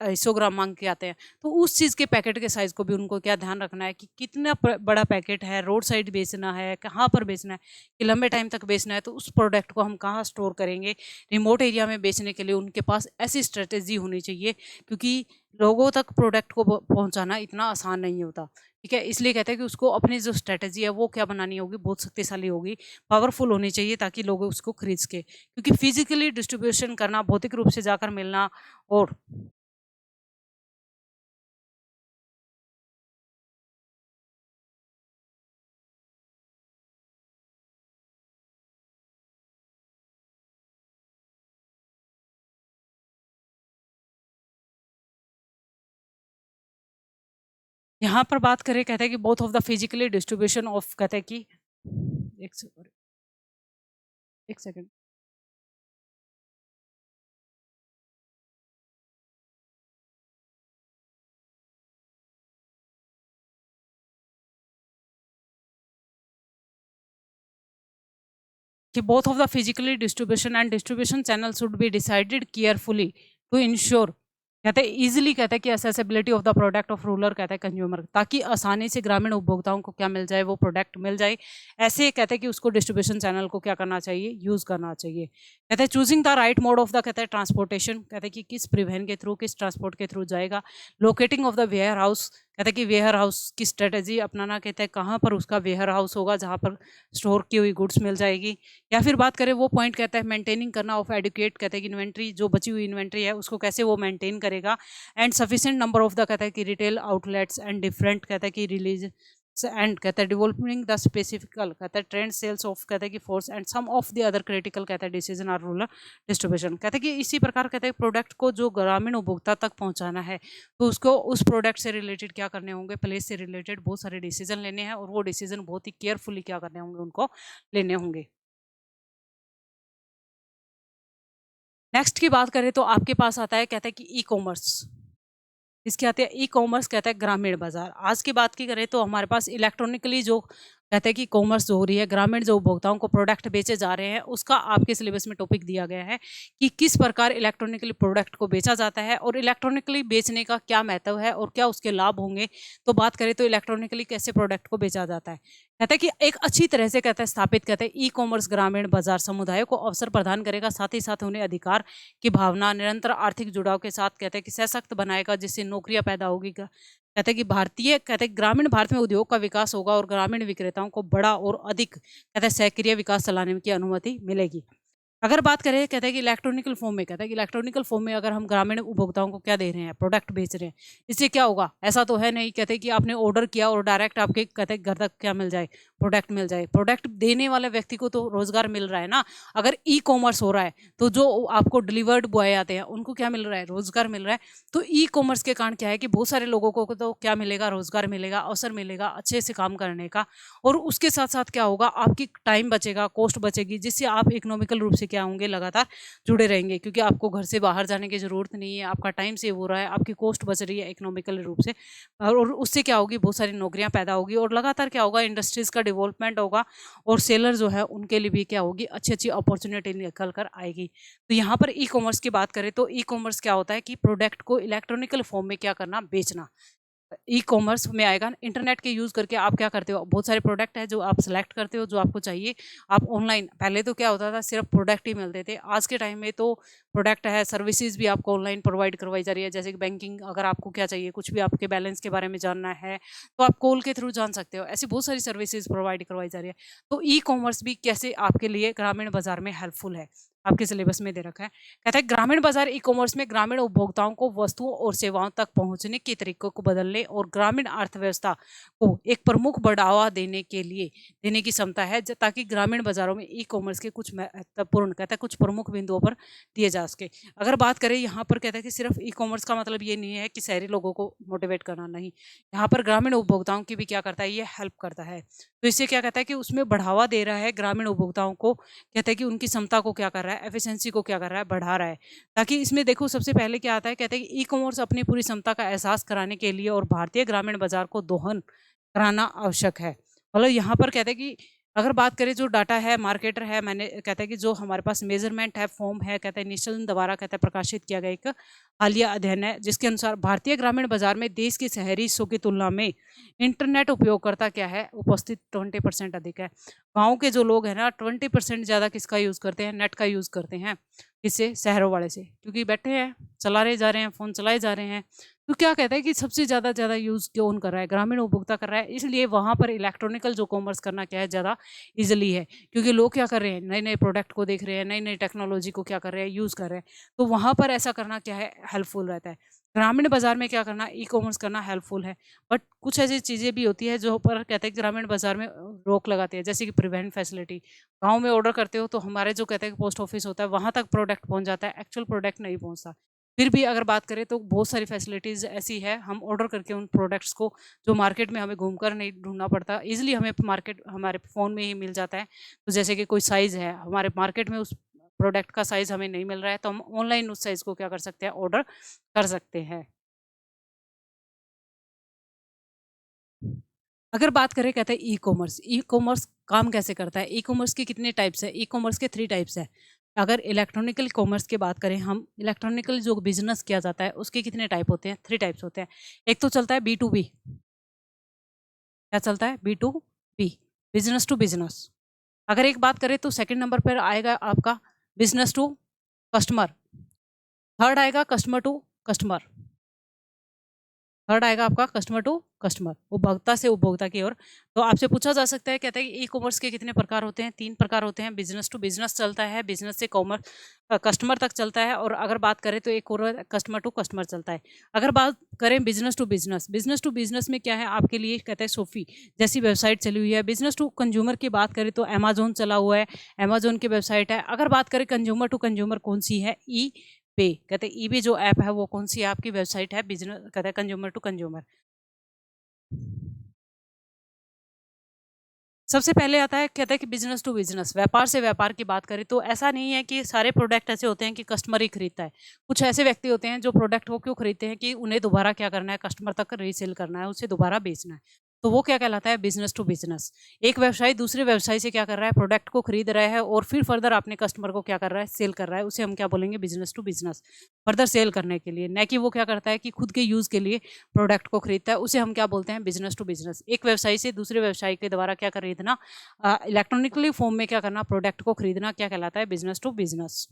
100 ग्राम मांग के आते हैं। तो उस चीज़ के पैकेट के साइज़ को भी उनको क्या ध्यान रखना है कि कितना बड़ा पैकेट है, रोड साइड बेचना है, कहाँ पर बेचना है, कि लंबे टाइम तक बेचना है, तो उस प्रोडक्ट को हम कहाँ स्टोर करेंगे। रिमोट एरिया में बेचने के लिए उनके पास ऐसी स्ट्रेटेजी होनी चाहिए, क्योंकि लोगों तक प्रोडक्ट को पहुँचाना इतना आसान नहीं होता। ठीक है, इसलिए कहते हैं कि उसको अपनी जो स्ट्रेटजी है वो क्या बनानी होगी, बहुत शक्तिशाली होगी, पावरफुल होनी चाहिए ताकि लोग उसको खरीद सके, क्योंकि फिजिकली डिस्ट्रीब्यूशन करना, भौतिक रूप से जाकर मिलना, और यहाँ पर बात करें कहते हैं कि both of the physically distribution of, कहते हैं कि एक सेकंड, कि both of the physically distribution and distribution channels should be decided carefully to ensure, कहते हैं इजीली, कहते हैं कि accessibility of the product of rural, कहते हैं कंज्यूमर, ताकि आसानी से ग्रामीण उपभोक्ताओं को क्या मिल जाए, वो प्रोडक्ट मिल जाए। ऐसे कहते हैं कि उसको डिस्ट्रीब्यूशन चैनल को क्या करना चाहिए, यूज़ करना चाहिए। कहते हैं choosing the right mode of the, कहते हैं ट्रांसपोर्टेशन, कहते हैं कि किस परिवहन के थ्रू, किस ट्रांसपोर्ट के थ्रू जाएगा। Locating of the warehouse, कहते हैं कि वेयर हाउस की स्ट्रेटेजी अपनाना, कहते हैं कहाँ पर उसका वेयर हाउस होगा जहाँ पर स्टोर की हुई गुड्स मिल जाएगी। या फिर बात करें वो पॉइंट, कहता है मेंटेनिंग करना ऑफ एडुकेट, कहते हैं कि इन्वेंट्री, जो बची हुई इन्वेंट्री है उसको कैसे वो मेंटेन करेगा। And sufficient number of the, कहता है कि रिटेल आउटलेट्स एंड डिफरेंट, कहता है कि रिलीज एंड, कहता है डेवलपिंग द स्पेसिफिकल, कहता है ट्रेंड सेल्स ऑफ, कहता है कि force and some of the other critical, कहता है डिसीजन आर रूरल डिस्ट्रीब्यूशन, कहते हैं कि इसी प्रकार, कहते हैं प्रोडक्ट को जो ग्रामीण उपभोक्ता तक पहुंचाना है तो उसको उस प्रोडक्ट से रिलेटेड क्या करने होंगे, प्लेस से रिलेटेड बहुत सारे डिसीजन लेने हैं, और वो डिसीजन बहुत ही केयरफुली क्या करने होंगे, उनको लेने होंगे। नेक्स्ट की बात करें तो आपके पास आता है, कहता है कि ई कॉमर्स। इसके आते हैं ई कॉमर्स, कहता है ग्रामीण बाजार। आज की बात की करें तो हमारे पास इलेक्ट्रॉनिकली जो, कहते हैं कि कॉमर्स जो हो रही है, ग्रामीण जो उपभोक्ताओं को प्रोडक्ट बेचे जा रहे हैं, उसका आपके सिलेबस में टॉपिक दिया गया है कि किस प्रकार इलेक्ट्रॉनिकली प्रोडक्ट को बेचा जाता है और इलेक्ट्रॉनिकली बेचने का क्या महत्व है और क्या उसके लाभ होंगे। तो बात करें तो इलेक्ट्रॉनिकली कैसे प्रोडक्ट को बेचा जाता है, कहता है कि एक अच्छी तरह से, कहता है स्थापित, कहते हैं ई कॉमर्स ग्रामीण बाजार समुदाय को अवसर प्रदान करेगा, साथ ही साथ उन्हें अधिकार की भावना, निरंतर आर्थिक जुड़ाव के साथ, कहते हैं कि सशक्त बनाएगा, जिससे नौकरियां पैदा होगी। कहते हैं कि भारतीय, कहते हैं ग्रामीण भारत में उद्योग का विकास होगा और ग्रामीण विक्रेताओं को बड़ा और अधिक, कहते हैं सक्रिय विकास चलाने की अनुमति मिलेगी। अगर बात करें, कहते हैं कि इलेक्ट्रॉनिकल फॉर्म में, कहते हैं कि इलेक्ट्रॉनिकल फॉर्म में अगर हम ग्रामीण उपभोक्ताओं को क्या दे रहे हैं, प्रोडक्ट बेच रहे हैं, इससे क्या होगा, ऐसा तो है नहीं, कहते हैं कि आपने ऑर्डर किया और डायरेक्ट आपके, कहते हैं घर तक क्या मिल जाए, प्रोडक्ट मिल जाए। प्रोडक्ट देने वाले व्यक्ति को तो रोजगार मिल रहा है ना। अगर ई कॉमर्स हो रहा है तो जो आपको डिलीवर्ड बॉय आते हैं उनको क्या मिल रहा है, रोजगार मिल रहा है। तो ई कॉमर्स के कारण क्या है कि बहुत सारे लोगों को तो क्या मिलेगा, रोजगार मिलेगा, अवसर मिलेगा अच्छे से काम करने का। और उसके साथ साथ क्या होगा, आपकी टाइम बचेगा, कॉस्ट बचेगी, जिससे आप इकोनॉमिकल रूप से क्या होंगे, लगातार जुड़े रहेंगे, क्योंकि आपको घर से बाहर जाने की ज़रूरत नहीं है, आपका टाइम सेव हो रहा है, आपकी कॉस्ट बच रही है इकोनॉमिकल रूप से, और उससे क्या होगी, बहुत सारी नौकरियां पैदा होगी और लगातार क्या होगा, इंडस्ट्रीज़ का डेवलपमेंट होगा और सेलर जो है उनके लिए भी क्या होगी, अच्छी अच्छी अपॉर्चुनिटी निकल कर आएगी। तो यहाँ पर ई कॉमर्स की बात करें तो ई कॉमर्स क्या होता है कि प्रोडक्ट को इलेक्ट्रॉनिकल फॉर्म में क्या करना, बेचना। ई कॉमर्स में आएगा इंटरनेट के यूज़ करके आप क्या करते हो, बहुत सारे प्रोडक्ट है जो आप सेलेक्ट करते हो, जो आपको चाहिए आप ऑनलाइन, पहले तो क्या होता था सिर्फ प्रोडक्ट ही मिलते थे, आज के टाइम में तो प्रोडक्ट है, सर्विसेज भी आपको ऑनलाइन प्रोवाइड करवाई जा रही है, जैसे कि बैंकिंग, अगर आपको क्या चाहिए, कुछ भी आपके बैलेंस के बारे में जानना है तो आप कॉल के थ्रू जान सकते हो, ऐसी बहुत सारी सर्विसेज प्रोवाइड करवाई जा रही है। तो ई कॉमर्स भी कैसे आपके लिए ग्रामीण बाजार में हेल्पफुल है, आपके सिलेबस में दे रखा है। कहता है ग्रामीण बाजार ई कॉमर्स में ग्रामीण उपभोक्ताओं को वस्तुओं और सेवाओं तक पहुंचने के तरीकों को बदलने और ग्रामीण अर्थव्यवस्था को एक प्रमुख बढ़ावा देने के लिए देने की क्षमता है, ताकि ग्रामीण बाजारों में ई कॉमर्स के कुछ महत्वपूर्ण, कहता है कुछ प्रमुख बिंदुओं पर दिए जा सके। अगर बात करें यहाँ पर, कहता है कि सिर्फ ई कॉमर्स का मतलब ये नहीं है कि शहरी लोगों को मोटिवेट करना, नहीं, यहाँ पर ग्रामीण उपभोक्ताओं की भी क्या करता है, ये हेल्प करता है। तो इससे क्या कहता है कि उसमें बढ़ावा दे रहा है ग्रामीण उपभोक्ताओं को, कहते हैं कि उनकी क्षमता को क्या कर रहा है, एफिशिएंसी को क्या कर रहा है, बढ़ा रहा है। ताकि इसमें देखो सबसे पहले क्या आता है, कहते हैं कि ई कॉमर्स अपनी पूरी क्षमता का एहसास कराने के लिए और भारतीय ग्रामीण बाजार को दोहन कराना आवश्यक है। मतलब यहाँ पर कहते हैं कि अगर बात करें जो डाटा है, मार्केटर है, मैंने कहता है कि जो हमारे पास मेजरमेंट है, फॉर्म है, कहता है निशल द्वारा कहता है प्रकाशित किया गया एक हालिया अध्ययन है, जिसके अनुसार भारतीय ग्रामीण बाजार में देश के शहरी हिस्सों की तुलना में इंटरनेट उपयोगकर्ता क्या है, उपस्थित 20% अधिक है। गाँव के जो लोग हैं ना 20% ज़्यादा किसका यूज़ करते हैं, नेट का यूज़ करते हैं, किससे, शहरों वाले से, क्योंकि बैठे हैं, चला रहे जा रहे हैं, फ़ोन चलाए जा रहे हैं। तो क्या कहता है कि सबसे ज़्यादा यूज़ कौन कर रहा है, ग्रामीण उपभोक्ता कर रहा है, इसलिए वहाँ पर इलेक्ट्रॉनिकल जो कॉमर्स करना क्या है, ज़्यादा ईजिली है, क्योंकि लोग क्या कर रहे हैं, नए नए प्रोडक्ट को देख रहे हैं, नई नई टेक्नोलॉजी को क्या कर रहे हैं, यूज़ कर रहे हैं। तो वहाँ पर ऐसा करना क्या है, हेल्पफुल रहता है। ग्रामीण बाजार में क्या करना, ई कॉमर्स करना हेल्पफुल है। बट कुछ ऐसी चीज़ें भी होती है जो पर कहते हैं ग्रामीण बाजार में रोक लगाती है, जैसे कि प्रिवेंट फैसिलिटी। गाँव में ऑर्डर करते हो तो हमारे जो कहते हैं पोस्ट ऑफिस होता है वहाँ तक प्रोडक्ट पहुँच जाता है, एक्चुअल प्रोडक्ट नहीं पहुँचता। फिर भी अगर बात करें तो बहुत सारी फैसिलिटीज़ ऐसी है, हम ऑर्डर करके उन प्रोडक्ट्स को जो मार्केट में हमें घूमकर नहीं ढूँढना पड़ता, ईज़िली हमें मार्केट हमारे फ़ोन में ही मिल जाता है। तो जैसे कि कोई साइज़ है, हमारे मार्केट में उस प्रोडक्ट का साइज़ हमें नहीं मिल रहा है, तो हम ऑनलाइन उस साइज़ को क्या कर सकते हैं, ऑर्डर कर सकते हैं। अगर बात करें, कहते हैं ई कॉमर्स काम कैसे करता है, ई कॉमर्स के कितने टाइप्स है, ई कॉमर्स के 3 टाइप्स है। अगर इलेक्ट्रॉनिकल कॉमर्स की बात करें, हम इलेक्ट्रॉनिकल जो बिजनेस किया जाता है उसके कितने टाइप होते हैं, 3 टाइप्स होते हैं। एक तो चलता है बी टू बी, क्या चलता है, B to B, business to business. अगर एक बात करें तो सेकंड नंबर पर आएगा आपका बिजनेस टू कस्टमर, थर्ड आएगा कस्टमर टू कस्टमर, थर्ड आएगा आपका कस्टमर टू कस्टमर, उपभोक्ता से उपभोक्ता की ओर। तो आपसे पूछा जा सकता है, कहते हैं कि ई कॉमर्स के कितने प्रकार होते हैं, 3 प्रकार होते हैं। बिजनेस टू बिजनेस चलता है, बिजनेस से कॉमर्स कस्टमर तक चलता है, और अगर बात करें तो एक और कस्टमर टू कस्टमर चलता है। अगर बात करें बिजनेस टू बिजनेस में क्या है आपके लिए, कहते हैं सोफी जैसी वेबसाइट चली हुई है। बिजनेस टू कंज्यूमर की बात करें तो अमेजोन चला हुआ है, अमेजोन की वेबसाइट है। अगर बात करें कंज्यूमर टू कंज्यूमर कौन सी है, ई पे, कहते हैं ई पे जो ऐप है वो कौन सी है, आपकी वेबसाइट है, बिजनेस कहते हैं कंज्यूमर टू कंज्यूमर। सबसे पहले आता है, कहते हैं कि बिजनेस टू बिजनेस, व्यापार से व्यापार की बात करें तो ऐसा नहीं है कि सारे प्रोडक्ट ऐसे होते हैं कि कस्टमर ही खरीदता है। कुछ ऐसे व्यक्ति होते हैं जो प्रोडक्ट को क्यों खरीदते हैं, कि उन्हें दोबारा क्या करना है, कस्टमर तक रीसेल करना है, उसे दोबारा बेचना है। तो वो क्या कहलाता है, बिजनेस टू बिजनेस। एक व्यवसायी दूसरे व्यवसायी से क्या कर रहा है, प्रोडक्ट को खरीद रहा है और फिर फर्दर अपने कस्टमर को क्या कर रहा है, सेल कर रहा है, उसे हम क्या बोलेंगे, business to business. Further sale करने के लिए, न कि वो क्या करता है कि खुद के यूज के लिए प्रोडक्ट को खरीदता है, उसे हम क्या बोलते हैं, बिजनेस टू बिजनेस। एक व्यवसायी से दूसरे व्यवसायी के द्वारा क्या खरीदना, इलेक्ट्रॉनिकली फॉर्म में क्या करना, प्रोडक्ट को खरीदना, क्या कहलाता है, बिजनेस टू बिजनेस।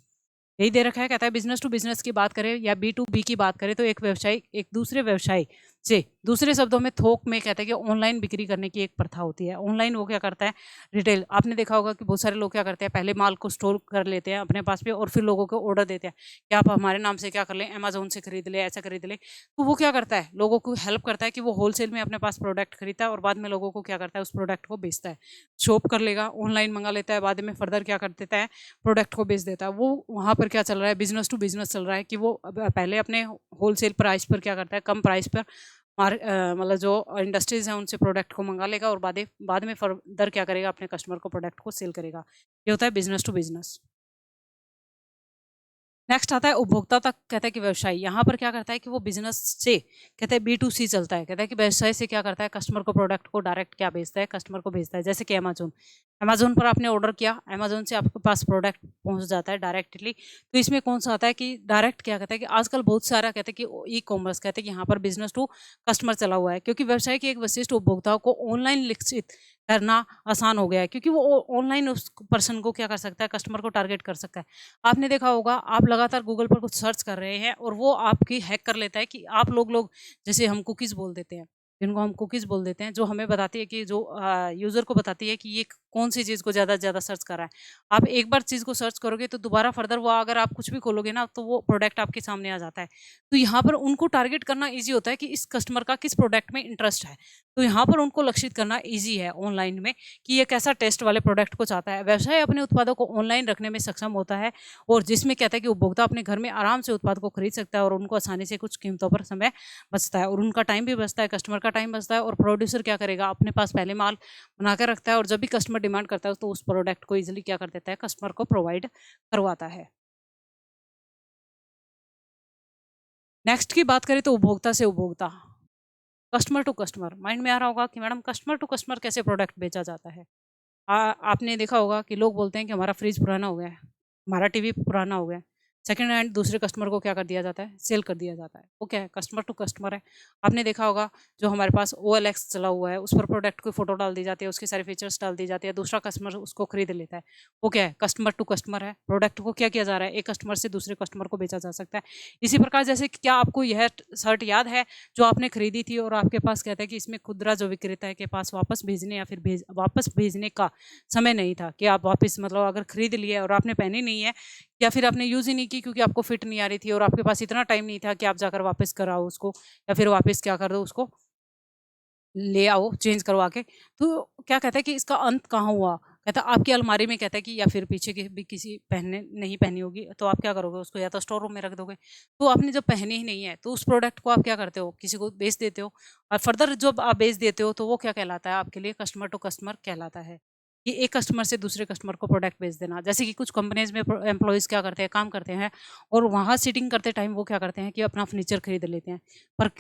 यही दे रखा है, कहता है बिजनेस टू बिजनेस की बात करें या बी टू बी की बात करें तो एक व्यवसायी एक दूसरे व्यवसायी से, दूसरे शब्दों में थोक में, कहते हैं कि ऑनलाइन बिक्री करने की एक प्रथा होती है। ऑनलाइन वो क्या करता है, रिटेल। आपने देखा होगा कि बहुत सारे लोग क्या करते हैं, पहले माल को स्टोर कर लेते हैं अपने पास पे और फिर लोगों को ऑर्डर देते हैं कि आप हमारे नाम से क्या कर लें, अमेजोन से खरीद ले, ऐसा खरीद ले। तो वो क्या करता है, लोगों को हेल्प करता है कि वो होलसेल में अपने पास प्रोडक्ट खरीदता है और बाद में लोगों को क्या करता है, उस प्रोडक्ट को बेचता है। शॉप कर लेगा, ऑनलाइन मंगा लेता है, बाद में फर्दर क्या कर देता है, प्रोडक्ट को बेच देता है। वो वहाँ पर क्या चल रहा है, बिजनेस टू बिजनेस चल रहा है, कि वो पहले अपने होलसेल प्राइस पर क्या करता है, कम प्राइस पर मतलब जो इंडस्ट्रीज हैं उनसे प्रोडक्ट को मंगा लेगा और बाद में फर्दर क्या करेगा, अपने कस्टमर को प्रोडक्ट को सेल करेगा। ये होता है बिजनेस टू बिजनेस। नेक्स्ट आता है उपभोक्ता तक, कहता है कि व्यवसाय यहाँ पर क्या करता है कि वो बिजनेस से, कहते हैं B2C चलता है, कहता है कि व्यवसाय से क्या करता है, कस्टमर को प्रोडक्ट को डायरेक्ट क्या भेजता है, कस्टमर को भेजता है। जैसे कि अमेजोन, अमेजोन पर आपने ऑर्डर किया, अमेजोन से आपके पास प्रोडक्ट पहुंच जाता है डायरेक्टली। तो इसमें कौन सा आता है कि डायरेक्ट क्या कहता है कि आजकल बहुत सारा कहते हैं कि ई कॉमर्स, कहते हैं कि यहाँ पर बिजनेस टू कस्टमर चला हुआ है, क्योंकि व्यवसाय की एक विशिष्ट उपभोक्ताओं को ऑनलाइन लक्षित करना आसान हो गया है, क्योंकि वो ऑनलाइन उस पर्सन को क्या कर सकता है, कस्टमर को टारगेट कर सकता है। आपने देखा होगा, आप लगातार गूगल पर कुछ सर्च कर रहे हैं और वो आपकी हैक कर लेता है कि आप लोग जैसे हम कुकीज़ बोल देते हैं, जिनको हम कुकीज़ बोल देते हैं, जो हमें बताती है कि जो यूज़र को बताती है कि ये कौन सी चीज़ को ज़्यादा से ज़्यादा सर्च कर रहा है। आप एक बार चीज़ को सर्च करोगे तो दोबारा फर्दर वो अगर आप कुछ भी खोलोगे ना, तो वो प्रोडक्ट आपके सामने आ जाता है। तो यहाँ पर उनको टारगेट करना ईज़ी होता है कि इस कस्टमर का किस प्रोडक्ट में इंटरेस्ट है। तो यहाँ पर उनको लक्षित करना ईज़ी है ऑनलाइन में कि ये कैसा टेस्ट वाले प्रोडक्ट को चाहता है। व्यवसाय अपने उत्पादों को ऑनलाइन रखने में सक्षम होता है, और जिसमें कहता है कि उपभोक्ता अपने घर में आराम से उत्पाद को खरीद सकता है और उनको आसानी से कुछ कीमतों पर समय बचता है, और उनका टाइम भी बचता है, कस्टमर का टाइम बचता है। और प्रोड्यूसर क्या करेगा, अपने पास पहले माल बना कर रखता है, और जब भी कस्टमर डिमांड करता है तो उस प्रोडक्ट को ईजिली क्या कर देता है, कस्टमर को प्रोवाइड करवाता है। नेक्स्ट की बात करें तो उपभोक्ता से उपभोक्ता, कस्टमर टू कस्टमर। माइंड में आ रहा होगा कि मैडम कस्टमर टू कस्टमर कैसे प्रोडक्ट बेचा जाता है। आपने देखा होगा कि लोग बोलते हैं कि हमारा फ्रिज पुराना हो गया है, हमारा टीवी पुराना हो गया है। सेकंड हैंड दूसरे कस्टमर को क्या कर दिया जाता है, सेल कर दिया जाता है। वो क्या है, कस्टमर टू कस्टमर है। आपने देखा होगा, जो हमारे पास OLX चला हुआ है, उस पर प्रोडक्ट की फोटो डाल दी जाती है, उसके सारे फीचर्स डाल दी जाती है, दूसरा कस्टमर उसको खरीद लेता है। वो क्या है, कस्टमर टू कस्टमर है। प्रोडक्ट को क्या किया जा रहा है, एक कस्टमर से दूसरे कस्टमर को बेचा जा सकता है। इसी प्रकार जैसे कि क्या आपको यह शर्ट याद है जो आपने खरीदी थी और आपके पास कहता है कि इसमें खुदरा जो विक्रेता है के पास वापस भेजने या फिर वापस भेजने का समय नहीं था, कि आप वापस मतलब अगर खरीद लिए और आपने पहनी नहीं है, या फिर आपने यूज़ ही नहीं की क्योंकि आपको फिट नहीं आ रही थी और आपके पास इतना टाइम नहीं था कि आप जाकर वापस कराओ उसको, या फिर वापस क्या कर दो, उसको ले आओ चेंज करवा के। तो क्या कहता है कि इसका अंत कहाँ हुआ? कहता है आपकी अलमारी में, कहता है कि या फिर पीछे की भी किसी पहनने नहीं पहनी होगी, तो आप क्या करोगे, उसको या तो स्टोर रूम में रख दोगे। तो आपने जब पहनी ही नहीं है तो उस प्रोडक्ट को आप क्या करते हो, किसी को बेच देते हो, और फर्दर जब आप बेच देते हो तो वो क्या कहलाता है आपके लिए, कस्टमर टू कस्टमर कहलाता है। कि एक कस्टमर से दूसरे कस्टमर को प्रोडक्ट बेच देना। जैसे कि कुछ कंपनीज़ में एम्प्लॉइज़ क्या करते हैं, काम करते हैं, और वहाँ सिटिंग करते टाइम वो क्या करते हैं कि अपना फर्नीचर खरीद लेते हैं। पर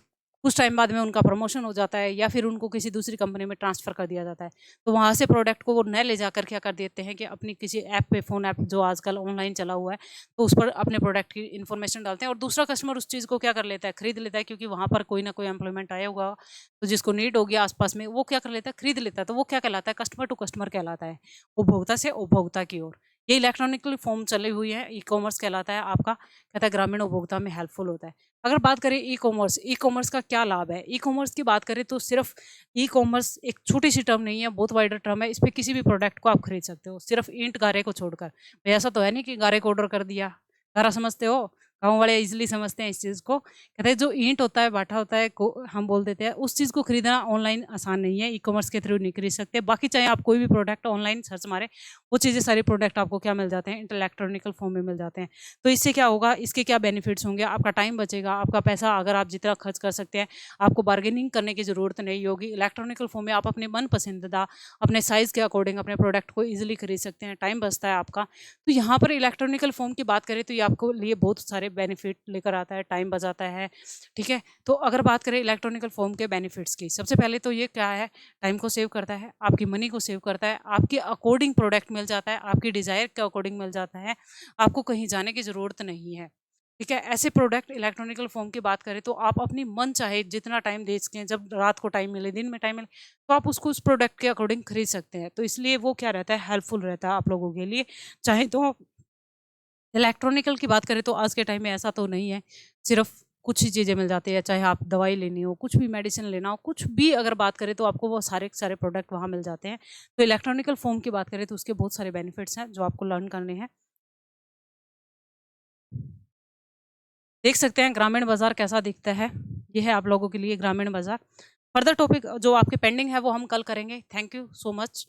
कुछ टाइम बाद में उनका प्रमोशन हो जाता है, या फिर उनको किसी दूसरी कंपनी में ट्रांसफ़र कर दिया जाता है। तो वहाँ से प्रोडक्ट को वो न ले जाकर क्या कर देते हैं कि अपनी किसी ऐप पे, फ़ोन ऐप जो आजकल ऑनलाइन चला हुआ है, तो उस पर अपने प्रोडक्ट की इन्फॉर्मेशन डालते हैं, और दूसरा कस्टमर उस चीज़ को क्या कर लेता है, खरीद लेता है, क्योंकि वहाँ पर कोई ना कोई एम्प्लॉयमेंट आया होगा, तो जिसको नीड होगी आस-पास में, वो क्या कर लेता है, खरीद लेता है। तो वो क्या कहलाता है, कस्टमर टू कस्टमर कहलाता है, उपभोक्ता से उपभोक्ता की ओर। ये इलेक्ट्रॉनिकल फॉर्म चली हुई है, ई-कॉमर्स कहलाता है आपका, कहता है ग्रामीण उपभोक्ता में हेल्पफुल होता है। अगर बात करें ई-कॉमर्स, ई-कॉमर्स का क्या लाभ है? ई-कॉमर्स की बात करें तो सिर्फ ई-कॉमर्स एक छोटी-सी टर्म नहीं है, बहुत वाइडर टर्म है। इस पे किसी भी प्रोडक्ट को आप खरीद सकते हो, सिर्फ ईंट, गारे को छोड़कर। भई ऐसा तो है नहीं कि गारे को ऑर्डर कर दिया, गारा समझते हो? गाँव वाले ईज़िली समझते हैं इस चीज़ को। कहते हैं जो ईंट होता है, भाटा होता है, को हम बोल देते हैं, उस चीज़ को खरीदना ऑनलाइन आसान नहीं है, ई-कॉमर्स के थ्रू नहीं खरीद सकते। बाकी चाहे आप कोई भी प्रोडक्ट ऑनलाइन सर्च मारें, वो चीज़ें सारे प्रोडक्ट आपको क्या मिल जाते हैं, इलेक्ट्रॉनिकल फॉर्म में मिल जाते हैं। तो इससे क्या होगा, इसके क्या बेनिफिट्स होंगे, आपका टाइम बचेगा, आपका पैसा अगर आप जितना खर्च कर सकते हैं, आपको बार्गेनिंग करने की ज़रूरत नहीं होगी। इलेक्ट्रॉनिकल फॉर्म में आप अपने मन पसंदीदा, अपने साइज़ के अकॉर्डिंग अपने प्रोडक्ट को ईज़िली खरीद सकते हैं, टाइम बचता है आपका। तो यहाँ पर इलेक्ट्रॉनिकल फॉर्म की बात करें तो ये आपको लिए बहुत सारे बेनिफिट लेकर आता है, टाइम बचाता है, ठीक है। तो अगर बात करें इलेक्ट्रॉनिकल फॉर्म के बेनिफिट्स की, सबसे पहले तो ये क्या है, टाइम को सेव करता है, आपकी मनी को सेव करता है, आपके अकॉर्डिंग प्रोडक्ट मिल जाता है, आपकी डिज़ायर के अकॉर्डिंग मिल जाता है, आपको कहीं जाने की ज़रूरत नहीं है, ठीक है। ऐसे प्रोडक्ट इलेक्ट्रॉनिकल फॉर्म की बात करें तो आप अपनी मन चाहे जितना टाइम दे सकें, जब रात को टाइम मिले, दिन में टाइम मिले, तो आप उसको उस प्रोडक्ट के अकॉर्डिंग खरीद सकते हैं। तो इसलिए वो क्या रहता है, हेल्पफुल रहता है आप लोगों के लिए। चाहे तो इलेक्ट्रॉनिकल की बात करें तो आज के टाइम में ऐसा तो नहीं है, सिर्फ़ कुछ ही चीज़ें मिल जाती है, चाहे आप दवाई लेनी हो, कुछ भी मेडिसिन लेना हो, कुछ भी अगर बात करें तो आपको वो सारे के सारे प्रोडक्ट वहाँ मिल जाते हैं। तो इलेक्ट्रॉनिकल फ़ॉर्म की बात करें तो उसके बहुत सारे बेनिफिट्स हैं जो आपको लर्न करने हैं। देख सकते हैं ग्रामीण बाज़ार कैसा दिखता है, ये है आप लोगों के लिए ग्रामीण बाज़ार। फर्दर टॉपिक जो आपके पेंडिंग है वो हम कल करेंगे। Thank you so much.